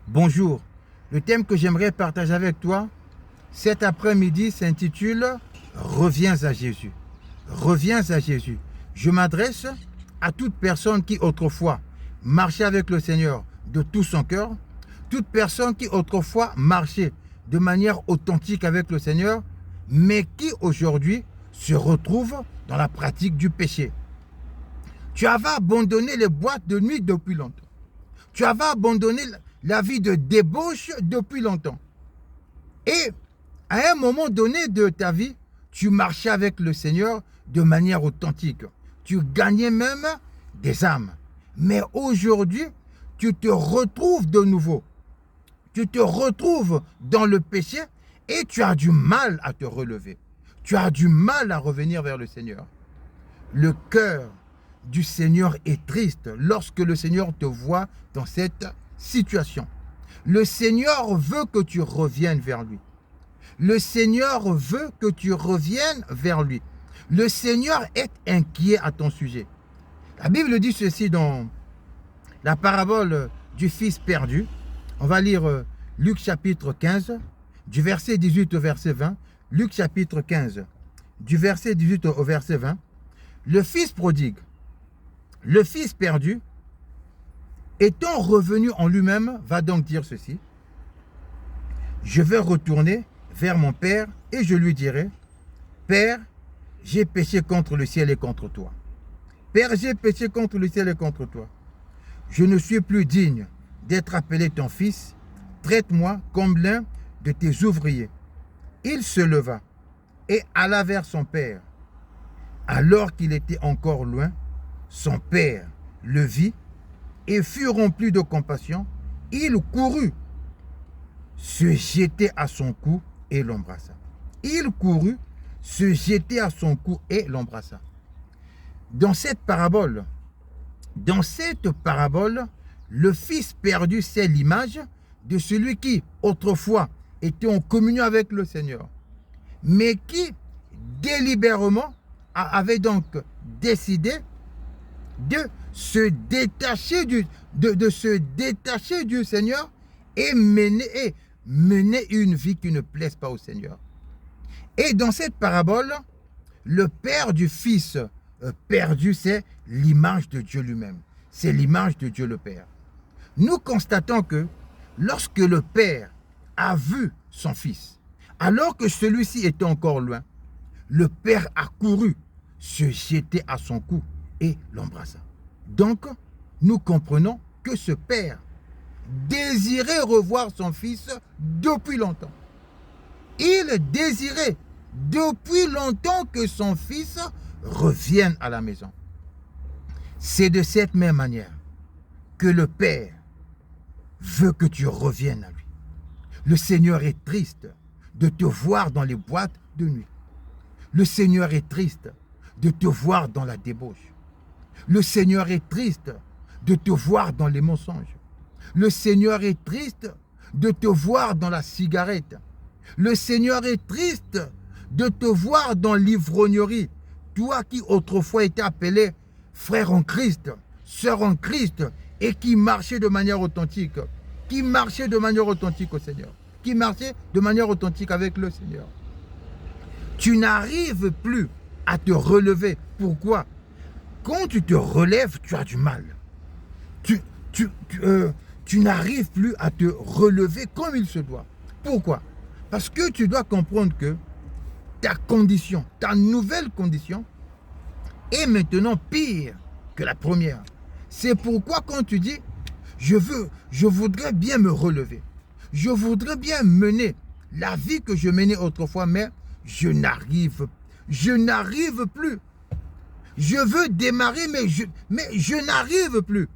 Bonjour, le thème que j'aimerais partager avec toi cet après-midi s'intitule « Reviens à Jésus ». Reviens à Jésus. Je m'adresse à toute personne qui autrefois marchait avec le Seigneur de tout son cœur, toute personne qui autrefois marchait de manière authentique avec le Seigneur, mais qui aujourd'hui se retrouve dans la pratique du péché. Tu avais abandonné les boîtes de nuit depuis longtemps. Tu avais abandonné la vie de débauche depuis longtemps. Et à un moment donné de ta vie, tu marchais avec le Seigneur de manière authentique. Tu gagnais même des âmes. Mais aujourd'hui, tu te retrouves de nouveau. Tu te retrouves dans le péché et tu as du mal à te relever. Tu as du mal à revenir vers le Seigneur. Le cœur du Seigneur est triste lorsque le Seigneur te voit dans cette situation. Le Seigneur veut que tu reviennes vers lui. Le Seigneur veut que tu reviennes vers lui. Le Seigneur est inquiet à ton sujet. La Bible dit ceci dans la parabole du fils perdu. On va lire Luc chapitre 15, du verset 18 au verset 20. Luc chapitre 15, du verset 18 au verset 20. Le fils prodigue, le fils perdu, étant revenu en lui-même, va donc dire ceci: je vais retourner vers mon père et je lui dirai: Père, j'ai péché contre le ciel et contre toi. Père, j'ai péché contre le ciel et contre toi. Je ne suis plus digne d'être appelé ton fils. Traite-moi comme l'un de tes ouvriers. Il se leva et alla vers son père. Alors qu'il était encore loin, son père le vit et fut rempli de compassion. Il courut, se jeter à son cou et l'embrassa. Il courut, se jeter à son cou et l'embrassa. Dans cette parabole, le fils perdu, c'est l'image de celui qui, autrefois, était en communion avec le Seigneur, mais qui, délibérément, avait donc décidé de se détacher du Seigneur et mener une vie qui ne plaise pas au Seigneur. Et dans cette parabole, le père du fils perdu, c'est l'image de Dieu lui-même. C'est l'image de Dieu le Père. Nous constatons que lorsque le père a vu son fils, alors que celui-ci était encore loin, le père a couru, se jeter à son cou et l'embrassa. Donc, nous comprenons que ce père désirait revoir son fils depuis longtemps. Il désirait depuis longtemps que son fils revienne à la maison. C'est de cette même manière que le Père veut que tu reviennes à lui. Le Seigneur est triste de te voir dans les boîtes de nuit. Le Seigneur est triste de te voir dans la débauche. Le Seigneur est triste de te voir dans les mensonges. Le Seigneur est triste de te voir dans la cigarette. Le Seigneur est triste de te voir dans l'ivrognerie. Toi qui autrefois étais appelé frère en Christ, sœur en Christ, et qui marchait de manière authentique. Qui marchait de manière authentique au Seigneur. Qui marchait de manière authentique avec le Seigneur. Tu n'arrives plus à te relever. Pourquoi? Quand tu te relèves, tu as du mal. Tu n'arrives plus à te relever comme il se doit. Pourquoi? Parce que tu dois comprendre que ta condition, ta nouvelle condition, est maintenant pire que la première. C'est pourquoi quand tu dis, je voudrais bien me relever, je voudrais bien mener la vie que je menais autrefois, mais je n'arrive plus. Je veux démarrer, mais je n'arrive plus.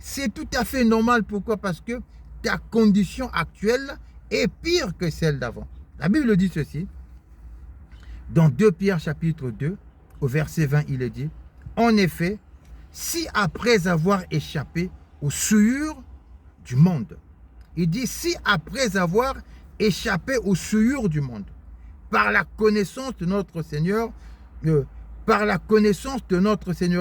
C'est tout à fait normal. Pourquoi? Parce que ta condition actuelle est pire que celle d'avant. La Bible dit ceci. Dans 2 Pierre chapitre 2, au verset 20, il est dit: en effet, si après avoir échappé aux souillures du monde, il dit si après avoir échappé aux souillures du monde, par la connaissance de notre Seigneur,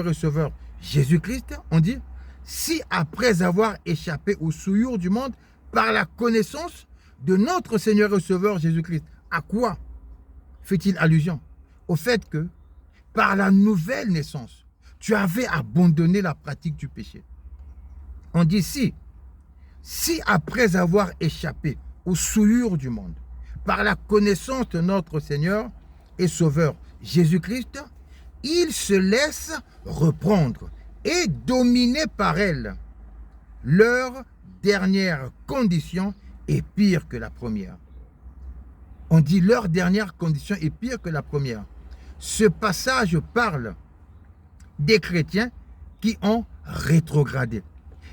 et Sauveur Jésus-Christ, on dit si après avoir échappé aux souillures du monde, par la connaissance de notre Seigneur et Sauveur Jésus-Christ. À quoi fait-il allusion? Au fait que par la nouvelle naissance, tu avais abandonné la pratique du péché. On dit si après avoir échappé aux souillures du monde, par la connaissance de notre Seigneur et Sauveur Jésus-Christ, il se laisse reprendre et dominer par elles, leur dernière condition est pire que la première. On dit leur dernière condition est pire que la première. Ce passage parle des chrétiens qui ont rétrogradé,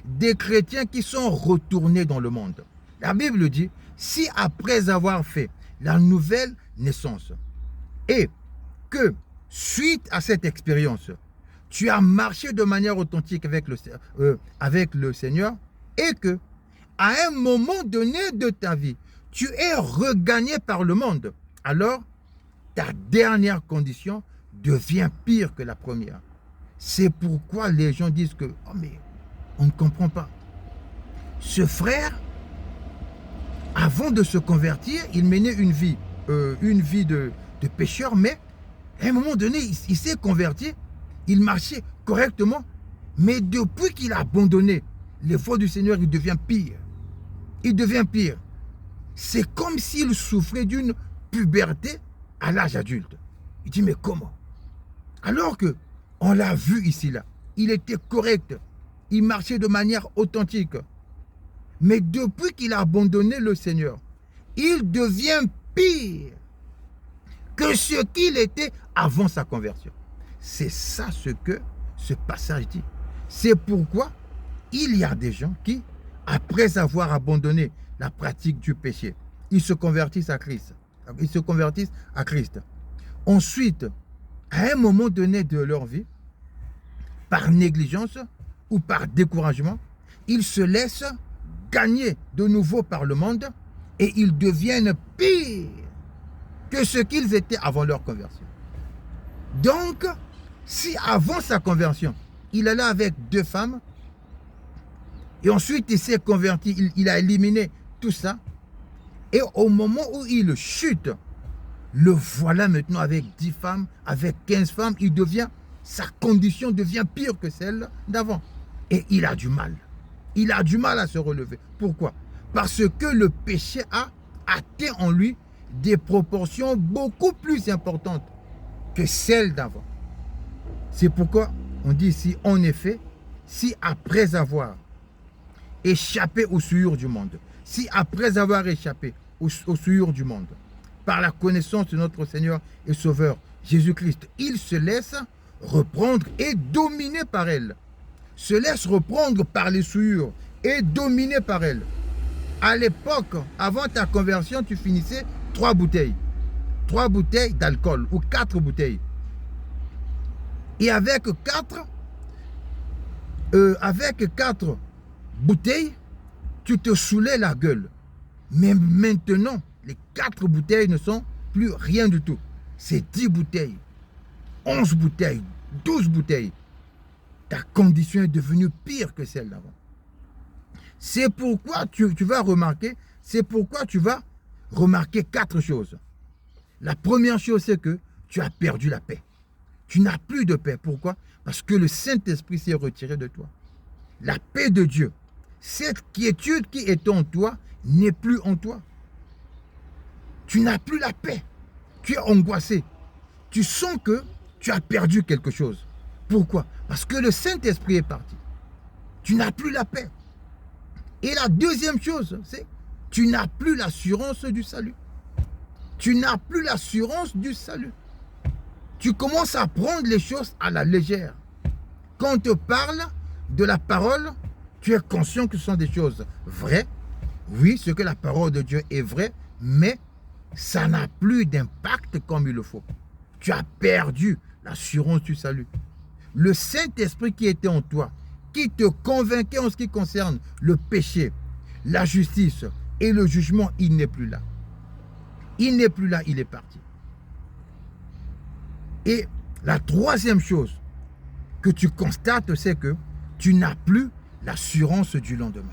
des chrétiens qui sont retournés dans le monde. La Bible dit, si après avoir fait la nouvelle naissance et que suite à cette expérience, tu as marché de manière authentique avec le Seigneur et que à un moment donné de ta vie, tu es regagné par le monde, alors ta dernière condition devient pire que la première. C'est pourquoi les gens disent que, oh mais on ne comprend pas. Ce frère, avant de se convertir, il menait une vie de pécheur, mais à un moment donné, il s'est converti, il marchait correctement, mais depuis qu'il a abandonné les voies du Seigneur, il devient pire. Il devient pire. C'est comme s'il souffrait d'une puberté à l'âge adulte. Il dit, mais comment? Alors que on l'a vu ici, là, il était correct, il marchait de manière authentique. Mais depuis qu'il a abandonné le Seigneur, il devient pire que ce qu'il était avant sa conversion. C'est ça ce que ce passage dit. C'est pourquoi il y a des gens qui, après avoir abandonné la pratique du péché, ils se convertissent à Christ. Ils se convertissent à Christ. Ensuite, à un moment donné de leur vie, par négligence ou par découragement, ils se laissent gagner de nouveau par le monde et ils deviennent pires que ce qu'ils étaient avant leur conversion. Donc, si avant sa conversion, il allait avec 2 femmes, et ensuite il s'est converti, il a éliminé tout ça, et au moment où il chute, le voilà maintenant avec 10 femmes, avec 15 femmes, sa condition devient pire que celle d'avant. Et il a du mal. Il a du mal à se relever. Pourquoi? Parce que le péché a atteint en lui des proportions beaucoup plus importantes que celles d'avant. C'est pourquoi on dit ici, en effet, si après avoir échappé aux souillures du monde, si après avoir échappé aux souillures du monde, par la connaissance de notre Seigneur et Sauveur Jésus-Christ, il se laisse reprendre et dominer par elle. Se laisse reprendre par les souillures et dominer par elle. À l'époque, avant ta conversion, tu finissais 3 bouteilles. 3 bouteilles d'alcool ou 4 bouteilles. Et avec 4 bouteilles, tu te saoulais la gueule. Mais maintenant, les 4 bouteilles ne sont plus rien du tout. C'est 10 bouteilles, 11 bouteilles, 12 bouteilles. Ta condition est devenue pire que celle d'avant. C'est pourquoi tu vas remarquer, 4 choses. La première chose, c'est que tu as perdu la paix. Tu n'as plus de paix. Pourquoi? Parce que le Saint-Esprit s'est retiré de toi. La paix de Dieu, cette quiétude qui est en toi, n'est plus en toi. Tu n'as plus la paix. Tu es angoissé. Tu sens que tu as perdu quelque chose. Pourquoi? Parce que le Saint-Esprit est parti. Tu n'as plus la paix. Et la deuxième chose, c'est tu n'as plus l'assurance du salut. Tu n'as plus l'assurance du salut. Tu commences à prendre les choses à la légère. Quand on te parle de la parole, tu es conscient que ce sont des choses vraies. Oui, ce que la parole de Dieu est vrai, mais ça n'a plus d'impact comme il le faut. Tu as perdu l'assurance du salut. Le Saint-Esprit qui était en toi, qui te convainquait en ce qui concerne le péché, la justice et le jugement, il n'est plus là. Il n'est plus là, il est parti. Et la troisième chose que tu constates, c'est que tu n'as plus l'assurance du lendemain.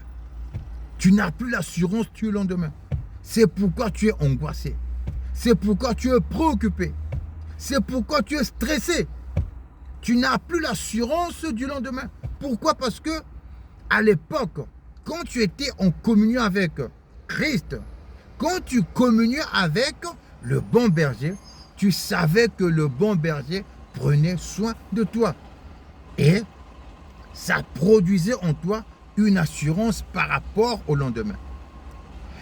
Tu n'as plus l'assurance du lendemain. C'est pourquoi tu es angoissé. C'est pourquoi tu es préoccupé. C'est pourquoi tu es stressé. Tu n'as plus l'assurance du lendemain. Pourquoi? Parce que à l'époque, quand tu étais en communion avec Christ, quand tu communiais avec le bon berger, tu savais que le bon berger prenait soin de toi. Et ça produisait en toi une assurance par rapport au lendemain.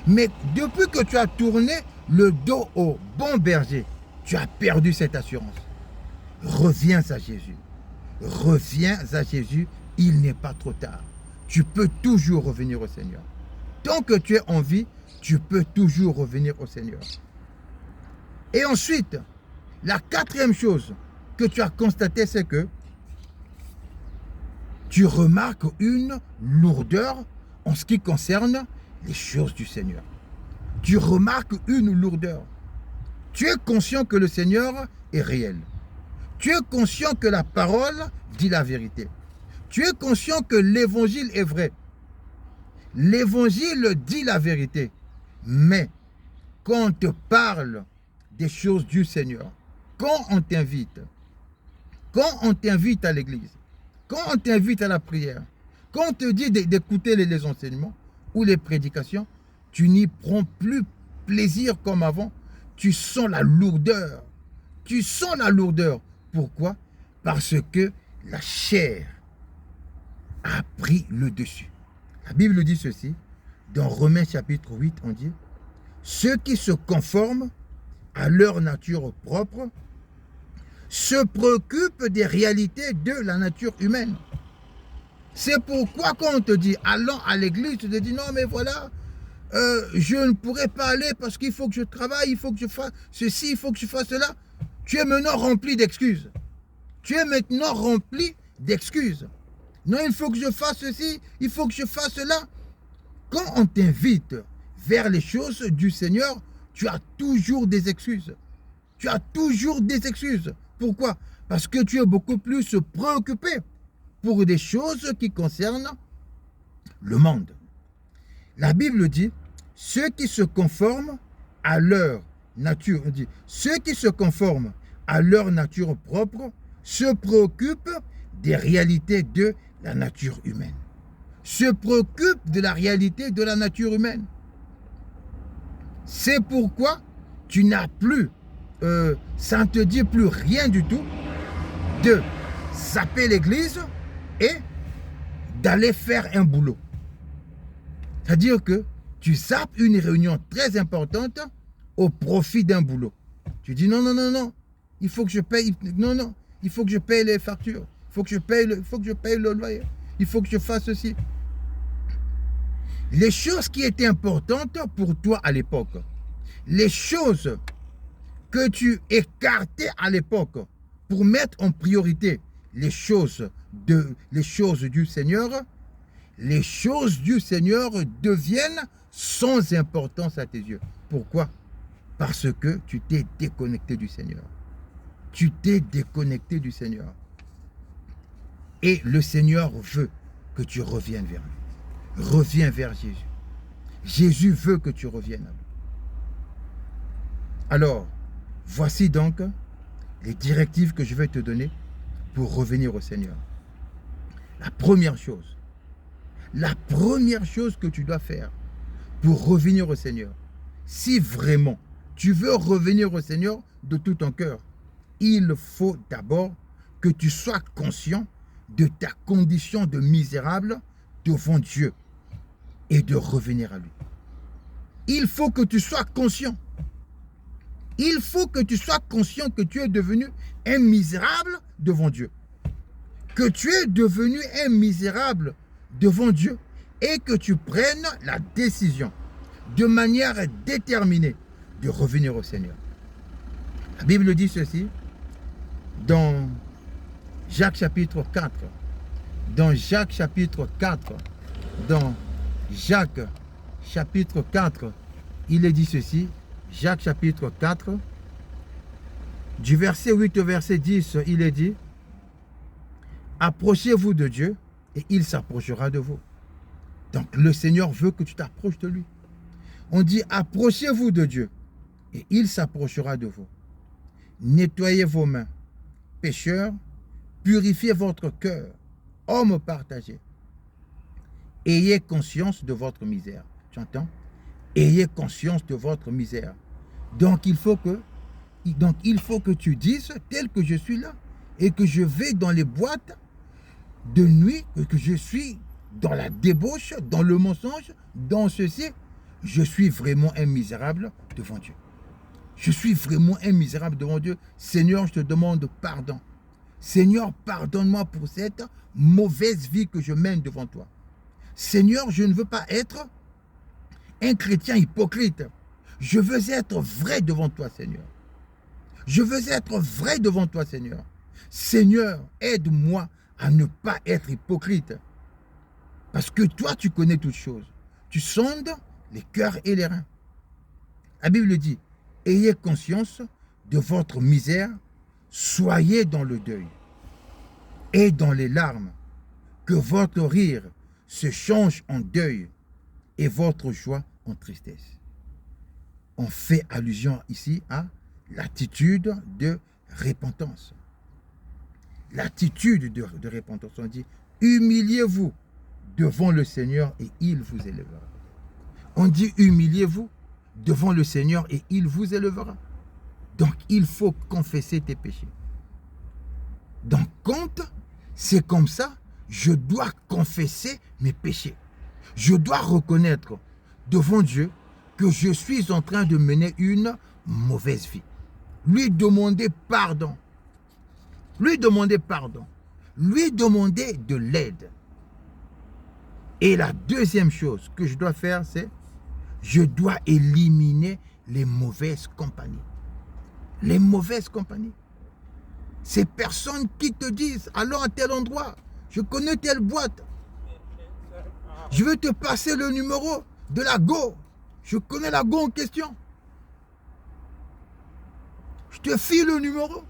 Mais depuis que tu as tourné le dos au bon berger, tu as perdu cette assurance. Reviens à Jésus. Reviens à Jésus, il n'est pas trop tard. Tu peux toujours revenir au Seigneur. Tant que tu es en vie, tu peux toujours revenir au Seigneur. Et ensuite, la quatrième chose que tu as constatée, c'est que tu remarques une lourdeur en ce qui concerne les choses du Seigneur. Tu remarques une lourdeur. Tu es conscient que le Seigneur est réel. Tu es conscient que la parole dit la vérité. Tu es conscient que l'évangile est vrai. L'évangile dit la vérité. Mais quand on te parle des choses du Seigneur, quand on t'invite à l'église, quand on t'invite à la prière, quand on te dit d'écouter les enseignements ou les prédications, tu n'y prends plus plaisir comme avant. Tu sens la lourdeur. Tu sens la lourdeur. Pourquoi? Parce que la chair a pris le dessus. La Bible dit ceci, dans Romains chapitre 8, on dit, ceux qui se conforment à leur nature propre se préoccupent des réalités de la nature humaine. C'est pourquoi quand on te dit, allons à l'église, tu te dis, non mais voilà, je ne pourrai pas aller parce qu'il faut que je travaille, il faut que je fasse ceci, il faut que je fasse cela. Tu es maintenant rempli d'excuses. Tu es maintenant rempli d'excuses. Non, il faut que je fasse ceci, il faut que je fasse cela. Quand on t'invite vers les choses du Seigneur, tu as toujours des excuses. Tu as toujours des excuses. Pourquoi? Parce que tu es beaucoup plus préoccupé pour des choses qui concernent le monde. La Bible dit, ceux qui se conforment à leur nature, on dit, ceux qui se conforment à leur nature propre se préoccupent des réalités de la nature humaine. Se préoccupent de la réalité de la nature humaine. C'est pourquoi tu n'as plus, ça ne te dit plus rien du tout de zapper l'église et d'aller faire un boulot. C'est-à-dire que tu zappes une réunion très importante au profit d'un boulot. Tu dis non, non, non, non, il faut que je paye, non, non, il faut que je paye les factures, il faut que je paye le loyer, il faut que je fasse ceci. Les choses qui étaient importantes pour toi à l'époque, les choses que tu écartais à l'époque pour mettre en priorité les choses du Seigneur, les choses du Seigneur deviennent sans importance à tes yeux. Pourquoi? Parce que tu t'es déconnecté du Seigneur. Tu t'es déconnecté du Seigneur. Et le Seigneur veut que tu reviennes vers lui. Reviens vers Jésus. Jésus veut que tu reviennes à lui. Alors, voici donc les directives que je vais te donner pour revenir au Seigneur. La première chose que tu dois faire pour revenir au Seigneur, si vraiment tu veux revenir au Seigneur de tout ton cœur, il faut d'abord que tu sois conscient de ta condition de misérable devant Dieu et de revenir à lui. Il faut que tu sois conscient. Il faut que tu sois conscient que tu es devenu un misérable devant Dieu. Que tu es devenu un misérable devant Dieu et que tu prennes la décision de manière déterminée de revenir au Seigneur. La Bible dit ceci dans Jacques chapitre 4. Dans Jacques chapitre 4. Dans Jacques chapitre 4, il est dit ceci. Jacques chapitre 4, du verset 8 au verset 10, il est dit, approchez-vous de Dieu et il s'approchera de vous. Donc le Seigneur veut que tu t'approches de lui. On dit, approchez-vous de Dieu et il s'approchera de vous. Nettoyez vos mains, pécheurs, purifiez votre cœur, hommes partagés. Ayez conscience de votre misère. Tu entends? Ayez conscience de votre misère. Donc il faut que tu dises, tel que je suis là, et que je vais dans les boîtes de nuit, et que je suis dans la débauche, dans le mensonge, dans ceci, je suis vraiment un misérable devant Dieu. Je suis vraiment un misérable devant Dieu. Seigneur, je te demande pardon. Seigneur, pardonne-moi pour cette mauvaise vie que je mène devant toi. Seigneur, je ne veux pas être un chrétien hypocrite. Je veux être vrai devant toi, Seigneur. Je veux être vrai devant toi, Seigneur. Seigneur, aide-moi à ne pas être hypocrite. Parce que toi, tu connais toutes choses. Tu sondes les cœurs et les reins. La Bible dit, ayez conscience de votre misère, soyez dans le deuil et dans les larmes, que votre rire se change en deuil et votre joie en tristesse. On fait allusion ici à l'attitude de repentance. L'attitude de repentance, on dit, humiliez-vous devant le Seigneur et il vous élèvera. On dit, humiliez-vous devant le Seigneur et il vous élèvera. Donc, il faut confesser tes péchés. Donc, quand c'est comme ça, je dois confesser mes péchés. Je dois reconnaître devant Dieu que je suis en train de mener une mauvaise vie. Lui demander pardon. Lui demander pardon. Lui demander de l'aide. Et la deuxième chose que je dois faire, c'est je dois éliminer les mauvaises compagnies. Les mauvaises compagnies. Ces personnes qui te disent, allons à tel endroit, je connais telle boîte. Je veux te passer le numéro de la go. Je connais la go en question. Je te file le numéro.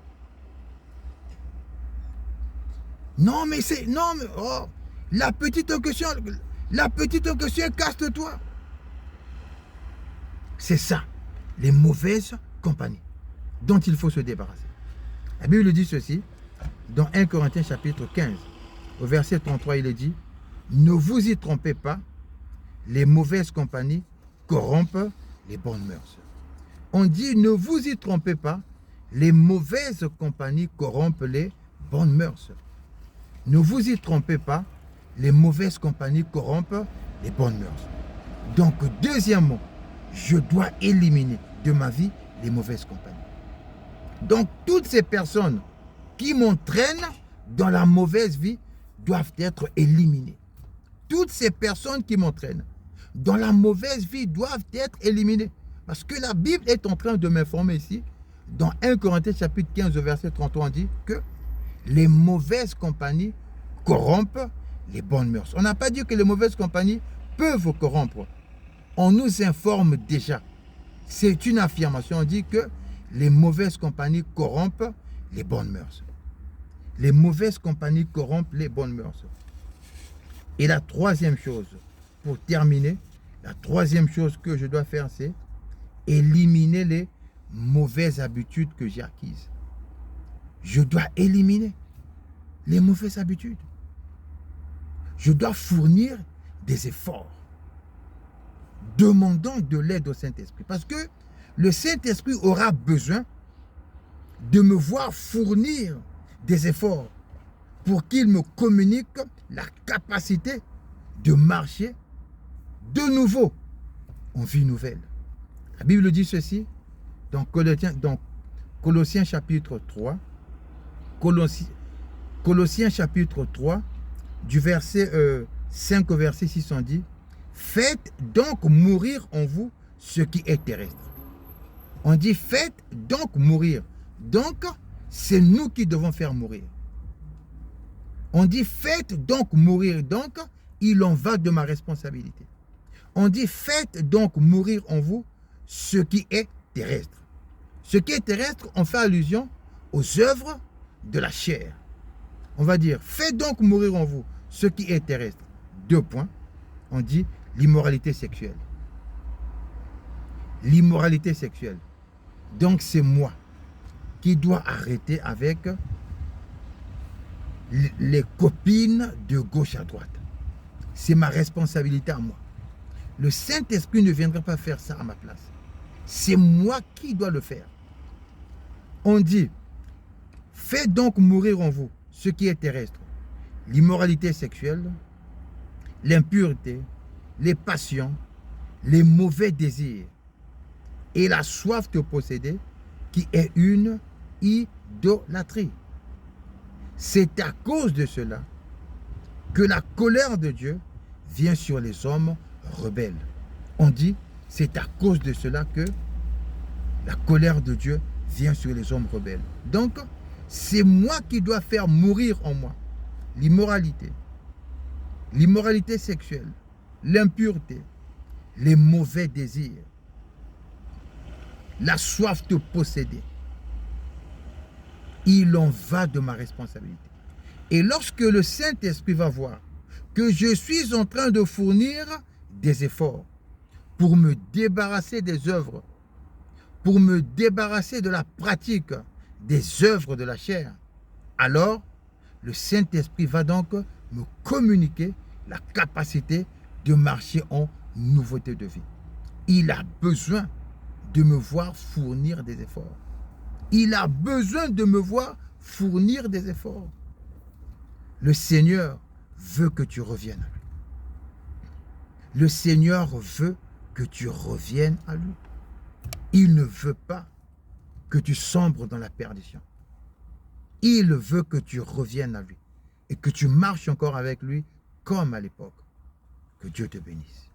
Non, mais c'est... Non, mais... Oh, la petite question, casse-toi. C'est ça, les mauvaises compagnies dont il faut se débarrasser. La Bible dit ceci, dans 1 Corinthiens chapitre 15, au verset 33, il est dit, ne vous y trompez pas, les mauvaises compagnies corrompent les bonnes mœurs. On dit, ne vous y trompez pas, les mauvaises compagnies corrompent les bonnes mœurs. Ne vous y trompez pas, les mauvaises compagnies corrompent les bonnes mœurs. Donc, deuxièmement, je dois éliminer de ma vie les mauvaises compagnies. Donc, toutes ces personnes qui m'entraînent dans la mauvaise vie doivent être éliminées. Toutes ces personnes qui m'entraînent dans la mauvaise vie doivent être éliminées. Parce que la Bible est en train de m'informer ici, dans 1 Corinthiens chapitre 15, verset 33, on dit que les mauvaises compagnies corrompent les bonnes mœurs. On n'a pas dit que les mauvaises compagnies peuvent corrompre. On nous informe déjà. C'est une affirmation. On dit que les mauvaises compagnies corrompent les bonnes mœurs. Les mauvaises compagnies corrompent les bonnes mœurs. Et la troisième chose, pour terminer, la troisième chose que je dois faire, c'est éliminer les mauvaises habitudes que j'ai acquises. Je dois éliminer les mauvaises habitudes. Je dois fournir des efforts, demandant de l'aide au Saint-Esprit. Parce que le Saint-Esprit aura besoin de me voir fournir des efforts pour qu'il me communique la capacité de marcher de nouveau en vie nouvelle. La Bible dit ceci dans Colossiens chapitre 3, Colossiens chapitre 3, du verset 5 au verset 6, on dit, faites donc mourir en vous ce qui est terrestre. On dit, faites donc mourir. Donc, c'est nous qui devons faire mourir. On dit, faites donc mourir. Donc, il en va de ma responsabilité. On dit, faites donc mourir en vous ce qui est terrestre. Ce qui est terrestre, on fait allusion aux œuvres de la chair. On va dire, faites donc mourir en vous ce qui est terrestre. 2 points. On dit l'immoralité sexuelle. L'immoralité sexuelle. Donc c'est moi qui dois arrêter avec les copines de gauche à droite. C'est ma responsabilité à moi. Le Saint-Esprit ne viendra pas faire ça à ma place. C'est moi qui dois le faire. On dit, faites donc mourir en vous ce qui est terrestre. L'immoralité sexuelle, l'impureté, les passions, les mauvais désirs et la soif de posséder qui est une idolâtrie. C'est à cause de cela que la colère de Dieu vient sur les hommes rebelles. On dit, c'est à cause de cela que la colère de Dieu vient sur les hommes rebelles. Donc, c'est moi qui dois faire mourir en moi l'immoralité, l'immoralité sexuelle, l'impureté, les mauvais désirs, la soif de posséder. Il en va de ma responsabilité. Et lorsque le Saint-Esprit va voir que je suis en train de fournir des efforts pour me débarrasser des œuvres, pour me débarrasser de la pratique des œuvres de la chair, alors le Saint-Esprit va donc me communiquer la capacité de marcher en nouveauté de vie. Il a besoin de me voir fournir des efforts. Il a besoin de me voir fournir des efforts. Le Seigneur veut que tu reviennes à lui. Le Seigneur veut que tu reviennes à lui. Il ne veut pas que tu sombres dans la perdition. Il veut que tu reviennes à lui et que tu marches encore avec lui comme à l'époque. Que Dieu te bénisse.